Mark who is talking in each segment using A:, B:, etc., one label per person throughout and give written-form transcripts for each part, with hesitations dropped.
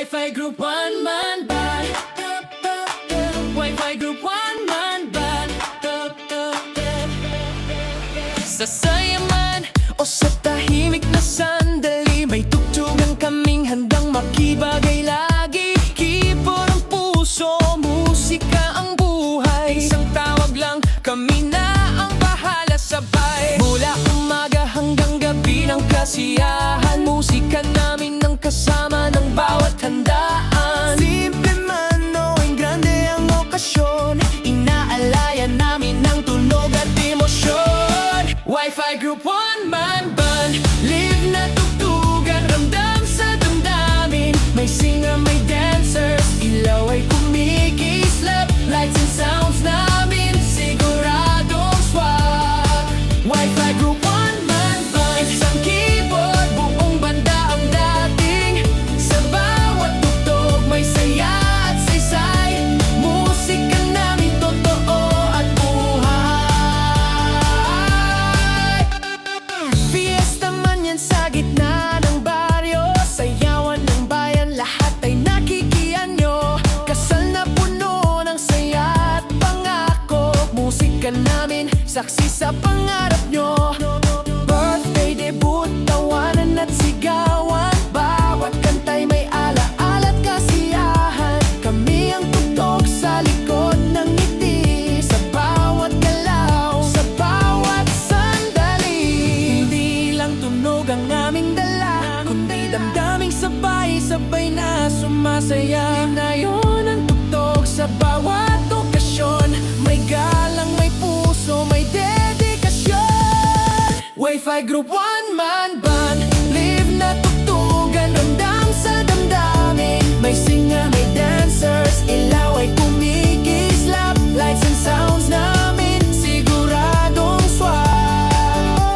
A: Wi-Fi Group One Man Band. Wi-Fi Group One Man Band. Sa saya man o sa tahimik na sandali, may tugtugan kaming handang makibagay lagi. Keyboard ang puso, musika ang buhay. Isang tawag lang, kami na ang bahala sabay. Mula umaga hanggang gabi ng kasiyahan, musika namin ang kasama ng bawat handaan. Simple man o grande ang okasyon, inaalaya namin ang tunog at emosyon. Wi-Fi Group One Man Band, live na tugtugan, ramdam sa damdamin. May singer, may dancers, ilaw ay kumikislap. Lights and sounds namin, siguradong swak. Wi-Fi Group One Man Band, isang keyboard, buong banda ang dating. Sa bawat tugtog may saya at saysay. Musika namin totoo at buhay. Fiesta man yan sa gitna ng baryo, sayawan ng bayan, lahat ay nakikianyo. Kasal na puno ng saya at pangako, musika namin saksi sa pangarap nyo. Birthday, debut, tawanan at sigawan, bawat kantay may alaala at kasiyahan. Kami ang tugtog sa likod ng ngiti, sa bawat galaw, sa bawat sandali. Hindi lang tunog ang aming dala, kundi damdaming sabay-sabay na sumasaya. Na yun ang tugtog sa bawat okasyon, may galang, may puso, may dedikasyon. Wi-Fi Group One Man Band, live na tugtugan, ramdam sa damdamin. May singer, may dancers, ilaw ay kumikislap. Lights and sounds namin, siguradong swak.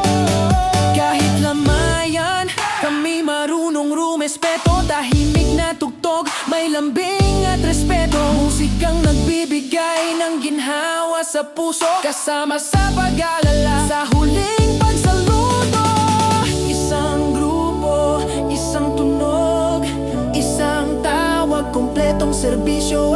A: Kahit lamayan, kami marunong rumespeto. Tahimik na tugtog, may lambing at respeto. Musikang nagbibigay ng ginhawa sa puso, kasama sa pag-alala, sa huling pagsaludo. Isang grupo, isang tunog, isang tawag, kompletong serbisyo.